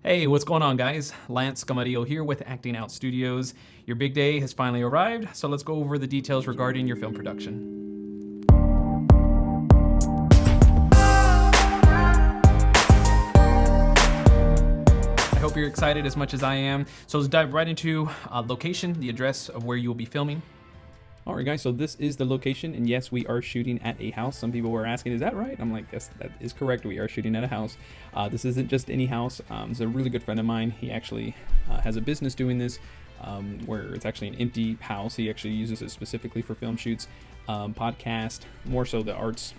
Hey, what's going on, guys? Lance Scamadio here with Acting Out Studios. Your big day has finally arrived, so let's go over the details regarding your film production. I hope you're excited as much as I am. So let's dive right into location, the address of where you will be filming. All right, guys, so this is the location, and yes, we are shooting at a house. Some people were asking, is that right? I'm like, yes, that is correct. We are shooting at a house. This isn't just any house. It's a really good friend of mine. He actually has a business doing this, where it's actually an empty house. He actually uses it specifically for film shoots, podcast, more so the arts.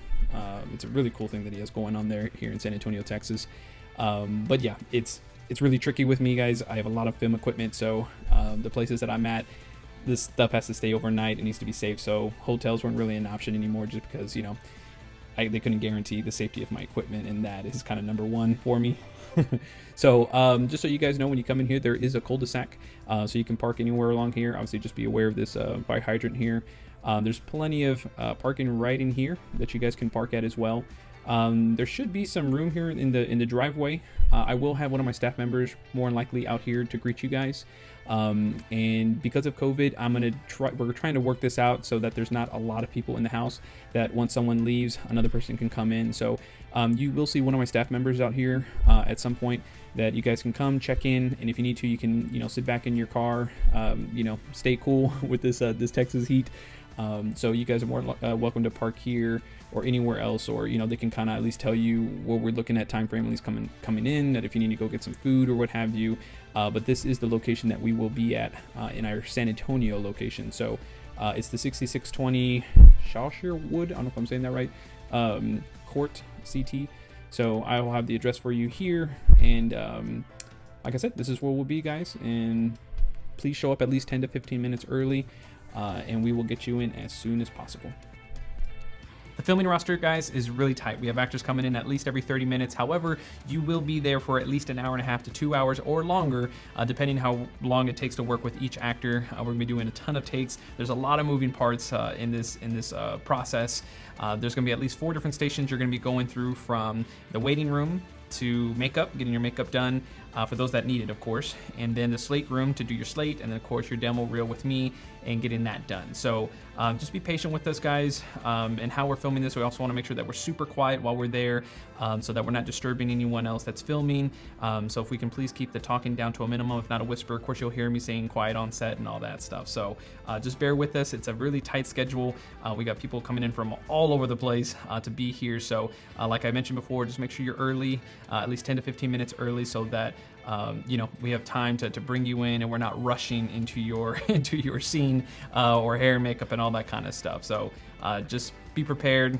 It's a really cool thing that he has going on there here in San Antonio, Texas. But yeah, it's really tricky with me, guys. I have a lot of film equipment, so the places that I'm at, this stuff has to stay overnight. It needs to be safe. So hotels weren't really an option anymore, just because, you know, they couldn't guarantee the safety of my equipment, and that is kind of number one for me. So just so you guys know, when you come in here, there is a cul-de-sac, so you can park anywhere along here. Obviously, just be aware of this fire hydrant here. There's plenty of parking right in here that you guys can park at as well. There should be some room here in the driveway. I will have one of my staff members more than likely out here to greet you guys. And because of COVID, we're trying to work this out so that there's not a lot of people in the house, that once someone leaves, another person can come in. So you will see one of my staff members out here at some point, that you guys can come check in, and if you need to, you can, you know, sit back in your car, you know, stay cool with this Texas heat. So you guys are more welcome to park here or anywhere else, or, you know, they can kind of at least tell you what we're looking at time frame, at least coming in, that if you need to go get some food or what have you. But this is the location that we will be at in our San Antonio location. So it's the 6620 Shawshire Wood, I don't know if I'm saying that right, Court CT. So I will have the address for you here, and like I said, this is where we'll be, guys, and please show up at least 10 to 15 minutes early, and we will get you in as soon as possible. The filming roster, guys, is really tight. We have actors coming in at least every 30 minutes. However, you will be there for at least an hour and a half to 2 hours or longer, depending how long it takes to work with each actor. We're gonna be doing a ton of takes. There's a lot of moving parts in this process. There's gonna be at least 4 different stations you're gonna be going through, from the waiting room to makeup, getting your makeup done, for those that need it, of course, and then the slate room to do your slate, and then of course your demo reel with me and getting that done. So just be patient with us, guys, and how we're filming this. We also want to make sure that we're super quiet while we're there, so that we're not disturbing anyone else that's filming. So if we can please keep the talking down to a minimum, if not a whisper. Of course, you'll hear me saying quiet on set and all that stuff. So just bear with us. It's a really tight schedule. We got people coming in from all over the place to be here. So like I mentioned before, just make sure you're early, at least 10 to 15 minutes early, so that you know, we have time to bring you in, and we're not rushing into your scene, or hair and makeup and all that kind of stuff. So just be prepared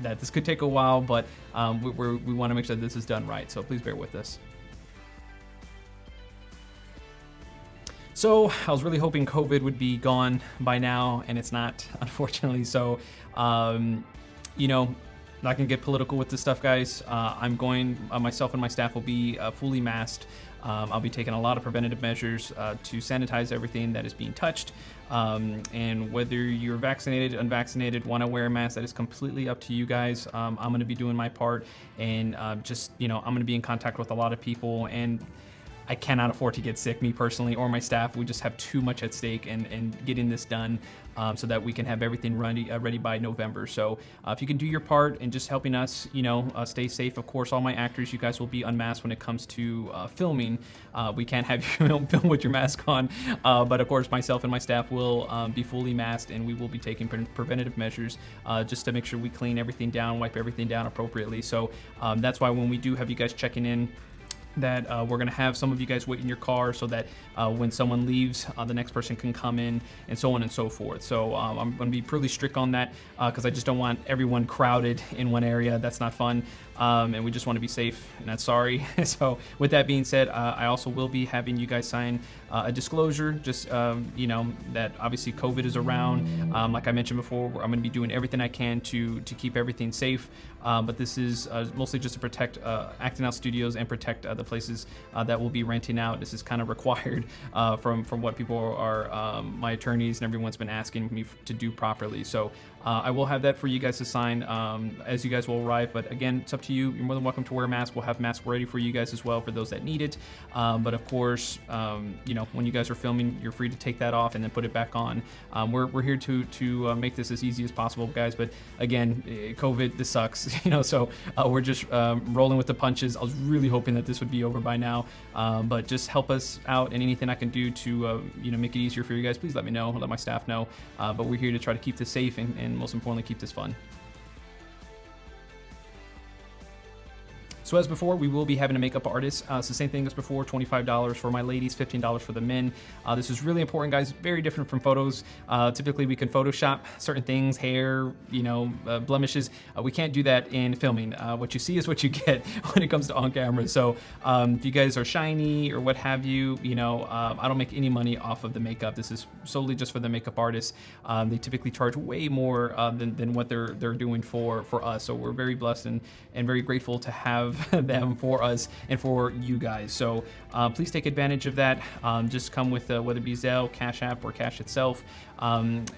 that this could take a while, but we want to make sure that this is done right. So please bear with us. So I was really hoping COVID would be gone by now, and it's not, unfortunately. So you know, not gonna get political with this stuff, guys. Myself and my staff will be fully masked. I'll be taking a lot of preventative measures to sanitize everything that is being touched. And whether you're vaccinated, unvaccinated, want to wear a mask, that is completely up to you guys. I'm going to be doing my part, and just, you know, I'm going to be in contact with a lot of people, and I cannot afford to get sick, me personally, or my staff. We just have too much at stake, and getting this done so that we can have everything ready by November. So if you can do your part in just helping us, you know, stay safe. Of course, all my actors, you guys will be unmasked when it comes to filming. We can't have you film with your mask on, but of course, myself and my staff will be fully masked, and we will be taking preventative measures just to make sure we clean everything down, wipe everything down appropriately. So that's why when we do have you guys checking in, that we're going to have some of you guys wait in your car, so that when someone leaves, the next person can come in, and so on and so forth. So I'm going to be pretty strict on that, because I just don't want everyone crowded in one area. That's not fun. And we just want to be safe, and that's sorry. So with that being said, I also will be having you guys sign a disclosure, just you know, that obviously COVID is around. Like I mentioned before, I'm going to be doing everything I can to keep everything safe, but this is mostly just to protect Acting Out Studios and protect the places that we'll be renting out. This is kind of required from what people are, my attorneys and everyone's been asking me to do properly. So I will have that for you guys to sign as you guys will arrive, but again, it's up to to you. You're more than welcome to wear a mask. We'll have masks ready for you guys as well for those that need it. But of course, when you guys are filming, you're free to take that off and then put it back on. We're here to make this as easy as possible, guys. But again, COVID, this sucks, so we're just rolling with the punches. I was really hoping that this would be over by now, but just help us out, and anything I can do to make it easier for you guys, please let me know, let my staff know. But we're here to try to keep this safe and most importantly, keep this fun. So as before, we will be having a makeup artist. It's the same thing as before, $25 for my ladies, $15 for the men. This is really important, guys. Very different from photos. Typically, we can Photoshop certain things, hair, blemishes. We can't do that in filming. What you see is what you get when it comes to on camera. So if you guys are shiny or what have you, I don't make any money off of the makeup. This is solely just for the makeup artists. They typically charge way more than what they're doing for us. So we're very blessed and very grateful to have them for us and for you guys. So please take advantage of that. Just come with whether it be Zelle, Cash App, or Cash itself, and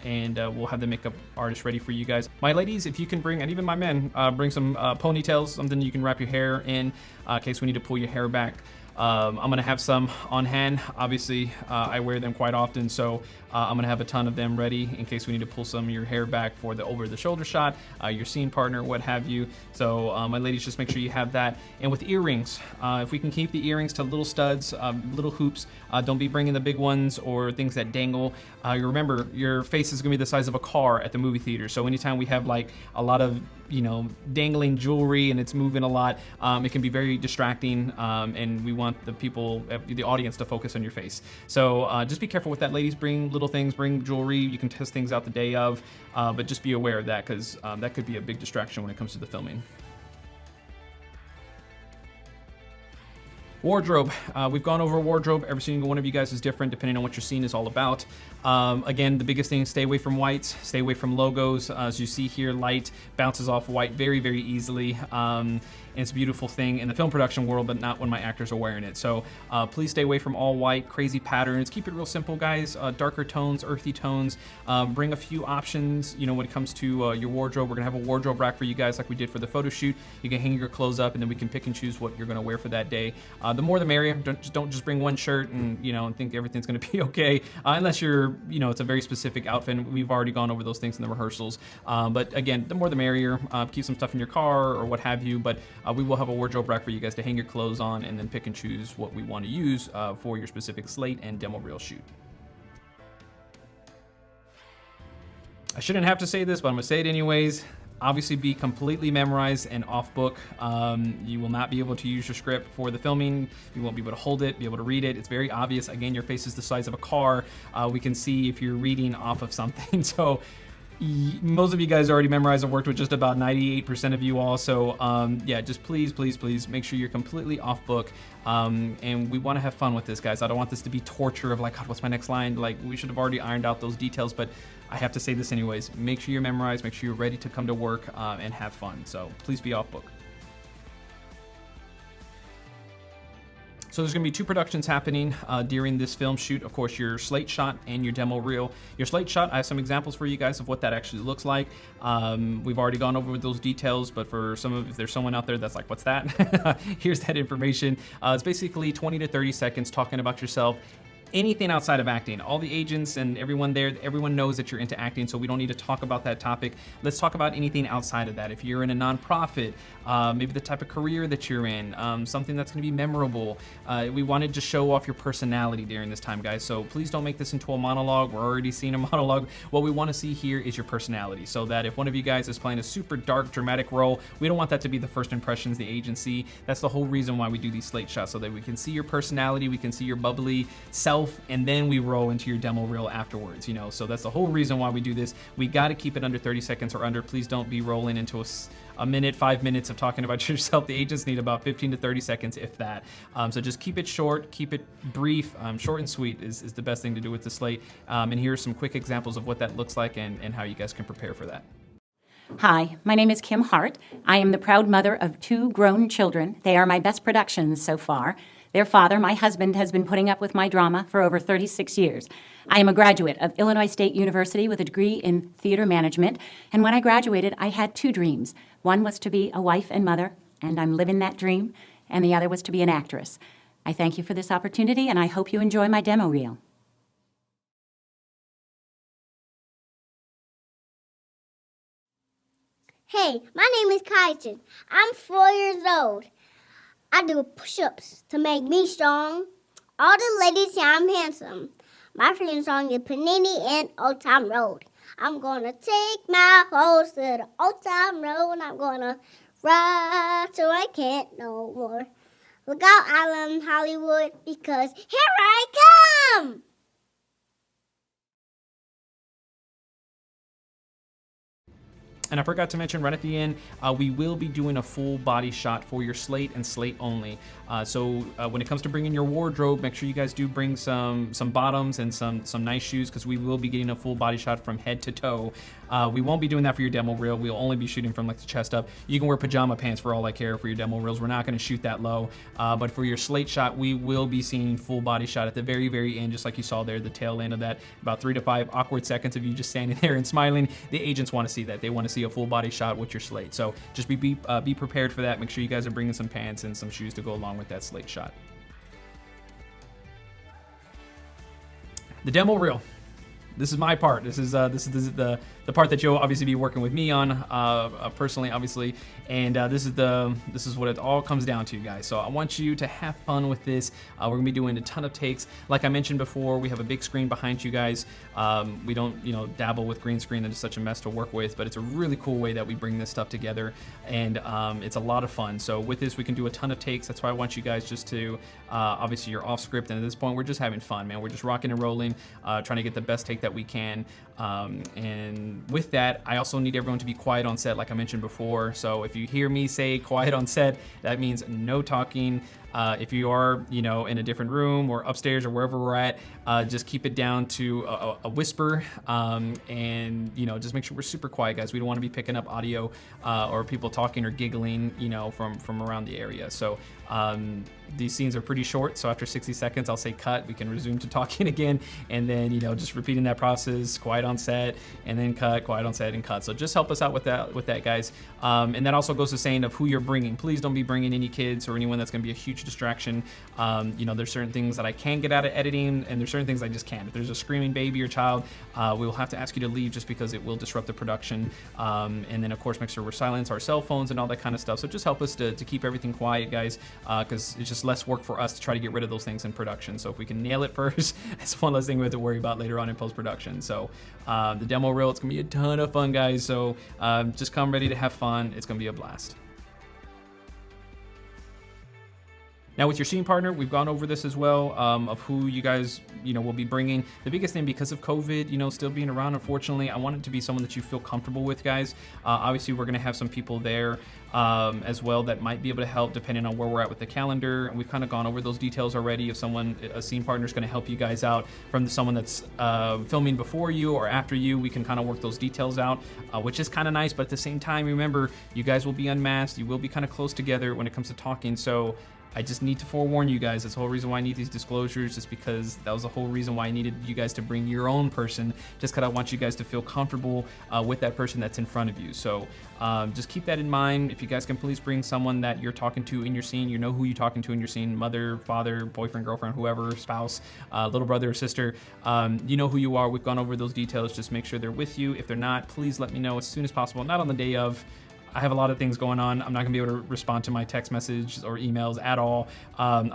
we'll have the makeup artist ready for you guys. My ladies, if you can bring, and even my men, bring some ponytails, something you can wrap your hair in case we need to pull your hair back. I'm gonna have some on hand. Obviously, I wear them quite often, so I'm gonna have a ton of them ready in case we need to pull some of your hair back for the over-the-shoulder shot, your scene partner, what have you. So my ladies, just make sure you have that. And with earrings, if we can keep the earrings to little studs, little hoops, don't be bringing the big ones or things that dangle. You remember, your face is gonna be the size of a car at the movie theater. So anytime we have like a lot of dangling jewelry and it's moving a lot, it can be very distracting, and we want the audience to focus on your face. So just be careful with that, ladies. Bring little things, bring jewelry. You can test things out the day of, but just be aware of that, because that could be a big distraction when it comes to the filming. Wardrobe. We've gone over wardrobe. Every single one of you guys is different depending on what your scene is all about. Again, the biggest thing, stay away from whites, stay away from logos. As you see here, light bounces off white very, very easily. And it's a beautiful thing in the film production world, but not when my actors are wearing it. So please stay away from all white, crazy patterns. Keep it real simple, guys. Darker tones, earthy tones. Bring a few options, when it comes to your wardrobe. We're gonna have a wardrobe rack for you guys like we did for the photo shoot. You can hang your clothes up and then we can pick and choose what you're gonna wear for that day. The more the merrier. Don't just bring one shirt and and think everything's gonna be okay. Unless you're, it's a very specific outfit. We've already gone over those things in the rehearsals. But again, the more the merrier. Keep some stuff in your car or what have you. But we will have a wardrobe rack for you guys to hang your clothes on and then pick and choose what we want to use for your specific slate and demo reel shoot. I shouldn't have to say this, but I'm gonna say it anyways. Obviously be completely memorized and off book. You will not be able to use your script for the filming. You won't be able to hold it, be able to read it. It's very obvious. Again, your face is the size of a car. We can see if you're reading off of something. So most of you guys already memorized. I've worked with just about 98% of you all. So yeah, just please make sure you're completely off book. And we want to have fun with this, guys. I don't want this to be torture of like, God, what's my next line? Like, we should have already ironed out those details, but I have to say this anyways. Make sure you're memorized, make sure you're ready to come to work and have fun. So please be off book. So there's gonna be two productions happening during this film shoot. Of course, your slate shot and your demo reel. Your slate shot, I have some examples for you guys of what that actually looks like. We've already gone over those details, but for if there's someone out there that's like, what's that? Here's that information. It's basically 20 to 30 seconds talking about yourself. Anything outside of acting. All the agents and everyone there, everyone knows that you're into acting, so we don't need to talk about that topic. Let's talk about anything outside of that. If you're in a nonprofit, maybe the type of career that you're in, something that's gonna be memorable. We wanted to show off your personality during this time, guys, so please don't make this into a monologue. We're already seeing a monologue. What we wanna see here is your personality, so that if one of you guys is playing a super dark, dramatic role, we don't want that to be the first impressions the agency. That's the whole reason why we do these slate shots, so that we can see your personality, we can see your bubbly self, and then we roll into your demo reel afterwards, so that's the whole reason why we do this. We got to keep it under 30 seconds or under. Please don't be rolling into a minute, 5 minutes of talking about yourself. The agents need about 15 to 30 seconds, if that. So just keep it short, keep it brief. Short and sweet is the best thing to do with the slate. And here are some quick examples of what that looks like and how you guys can prepare for that. Hi, my name is Kim Hart. I am the proud mother of 2 grown children. They are my best productions so far. Their father, my husband, has been putting up with my drama for over 36 years. I am a graduate of Illinois State University with a degree in theater management, and when I graduated, I had 2 dreams. One was to be a wife and mother and I'm living that dream, and the other was to be an actress. I thank you for this opportunity, and I hope you enjoy my demo reel. Hey, my name is Kyson. I'm 4 years old. I do push-ups to make me strong. All the ladies say I'm handsome. My favorite song is Panini and Old Town Road. I'm gonna take my horse to the Old Town Road. I'm gonna ride till I can't no more. Look out, Island Hollywood, because here I come! And I forgot to mention right at the end, we will be doing a full body shot for your slate and slate only. So when it comes to bringing your wardrobe, make sure you guys do bring some bottoms and some nice shoes, because we will be getting a full body shot from head to toe. We won't be doing that for your demo reel. We'll only be shooting from like the chest up. You can wear pajama pants for all I care for your demo reels. We're not going to shoot that low. But for your slate shot, we will be seeing full body shot at the very, very end, just like you saw there, the tail end of that. About 3 to 5 awkward seconds of you just standing there and smiling. The agents want to see that. They want to see a full body shot with your slate. So just be prepared for that. Make sure you guys are bringing some pants and some shoes to go along with that slate shot. The demo reel. This is my part. This is the part that you'll obviously be working with me on personally, obviously, and this is what it all comes down to, guys. So I want you to have fun with this. We're gonna be doing a ton of takes. Like I mentioned before, we have a big screen behind you guys. We don't dabble with green screen. It is such a mess to work with, but it's a really cool way that we bring this stuff together, and it's a lot of fun. So with this, we can do a ton of takes. That's why I want you guys just to obviously you're off script, and at this point, we're just having fun, man. We're just rocking and rolling, trying to get the best take that we can. And with that, I also need everyone to be quiet on set, like I mentioned before. So if you hear me say quiet on set, that means no talking. If you are, in a different room or upstairs or wherever we're at, just keep it down to a whisper, and just make sure we're super quiet, guys. We don't want to be picking up audio or people talking or giggling, from around the area. So these scenes are pretty short, so after 60 seconds, I'll say cut. We can resume to talking again, and then just repeating that process: quiet on set, and then cut, quiet on set, and cut. So just help us out with that, guys. And that also goes to saying of who you're bringing. Please don't be bringing any kids or anyone that's going to be a huge distraction. There's certain things that I can get out of editing, and there's certain things I just can't. If there's a screaming baby or child, we will have to ask you to leave just because it will disrupt the production. And then of course, make sure we're silence our cell phones and all that kind of stuff. So just help us to keep everything quiet, guys, because it's just less work for us to try to get rid of those things in production. So if we can nail it first, it's one less thing we have to worry about later on in post-production. So the demo reel, it's gonna be a ton of fun, guys. So just come ready to have fun. It's gonna be a blast. Now with your scene partner, we've gone over this as well, of who you guys, will be bringing. The biggest thing, because of COVID, still being around, unfortunately, I want it to be someone that you feel comfortable with, guys. Obviously, we're gonna have some people there as well that might be able to help depending on where we're at with the calendar. And we've kind of gone over those details already. If a scene partner is gonna help you guys out from someone that's filming before you or after you, we can kind of work those details out, which is kind of nice. But at the same time, remember, you guys will be unmasked. You will be kind of close together when it comes to talking. So I just need to forewarn you guys. That's the whole reason why I need these disclosures, just because that was the whole reason why I needed you guys to bring your own person, just because I want you guys to feel comfortable with that person that's in front of you. So just keep that in mind. If you guys can please bring someone that you're talking to in your scene, you know who you're talking to in your scene: mother, father, boyfriend, girlfriend, whoever, spouse, little brother or sister. You know who you are. We've gone over those details. Just make sure they're with you. If they're not, please let me know as soon as possible. Not on the day of. I have a lot of things going on. I'm not gonna be able to respond to my text messages or emails at all.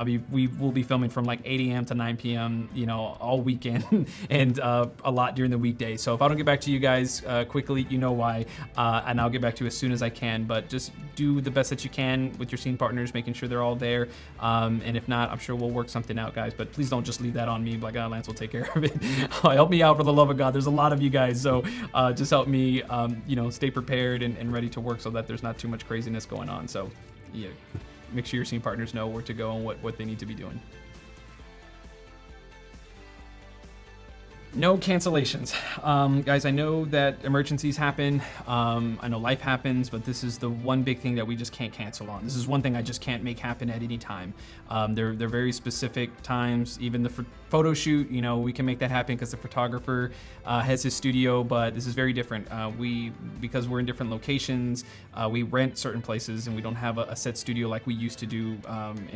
We will be filming from like 8 a.m. to 9 p.m. All weekend and a lot during the weekday. So if I don't get back to you guys quickly, you know why, and I'll get back to you as soon as I can. But just do the best that you can with your scene partners, making sure they're all there. And if not, I'm sure we'll work something out, guys. But please don't just leave that on me. Like, Lance will take care of it. Help me out, for the love of God. There's a lot of you guys, so just help me, stay prepared and ready to work, so that there's not too much craziness going on. So yeah, make sure your scene partners know where to go and what they need to be doing. No cancellations. Guys, I know that emergencies happen. I know life happens, but this is the one big thing that we just can't cancel on. This is one thing I just can't make happen at any time. They're very specific times. Even the photo shoot, you know, we can make that happen because the photographer has his studio, but this is very different. Because we're in different locations, we rent certain places and we don't have a set studio like we used to do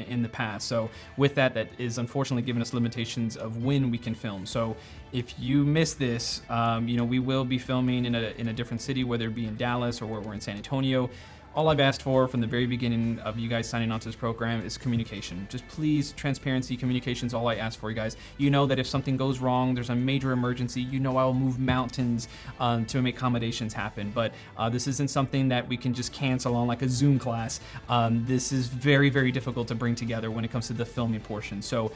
in the past. So with that is unfortunately giving us limitations of when we can film. So if you miss this, you know, we will be filming in a different city, whether it be in Dallas or where we're in San Antonio. All I've asked for from the very beginning of you guys signing on to this program is communication. Just please, transparency, communication is all I ask for, you guys. You know that if something goes wrong, there's a major emergency, you know I'll move mountains to make accommodations happen. But this isn't something that we can just cancel on like a Zoom class. This is very, very difficult to bring together when it comes to the filming portion. So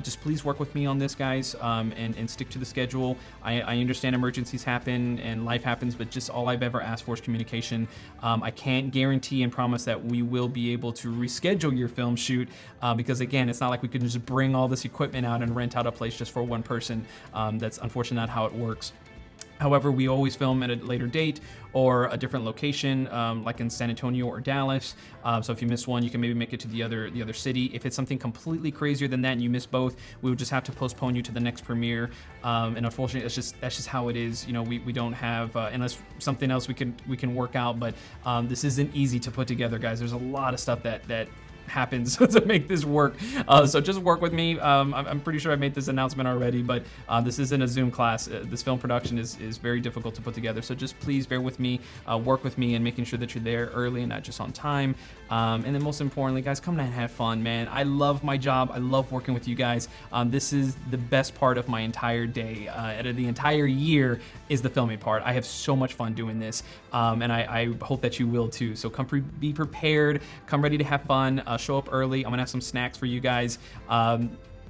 just please work with me on this, guys, and stick to the schedule. I understand emergencies happen and life happens, but just all I've ever asked for is communication. I can't guarantee and promise that we will be able to reschedule your film shoot because again, it's not like we can just bring all this equipment out and rent out a place just for one person. That's unfortunately not how it works. However, we always film at a later date or a different location, like in San Antonio or Dallas. So if you miss one, you can maybe make it to the other city. If it's something completely crazier than that and you miss both, we would just have to postpone you to the next premiere. And unfortunately, that's just how it is. You know, we don't have unless something else we can work out. But this isn't easy to put together, guys. There's a lot of stuff that happens to make this work. So just work with me. I'm pretty sure I made this announcement already, but this isn't a Zoom class. This film production is very difficult to put together. So just please bear with me, work with me, and making sure that you're there early and not just on time. And then most importantly, guys, come down and have fun, man. I love my job. I love working with you guys. This is the best part of my entire day. Out of the entire year is the filming part. I have so much fun doing this, and I hope that you will too. So come be prepared. Come ready to have fun. Show up early. I'm gonna have some snacks for you guys.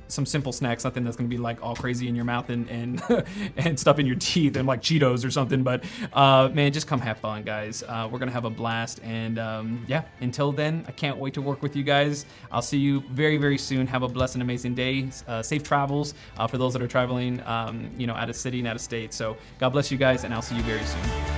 Some simple snacks, nothing that's gonna be like all crazy in your mouth and and stuff in your teeth and like Cheetos or something. But man, just come have fun, guys. We're gonna have a blast. And yeah, until then, I can't wait to work with you guys. I'll see you very, very soon. Have a blessed and amazing day. Safe travels for those that are traveling, you know, out of city and out of state. So God bless you guys, and I'll see you very soon.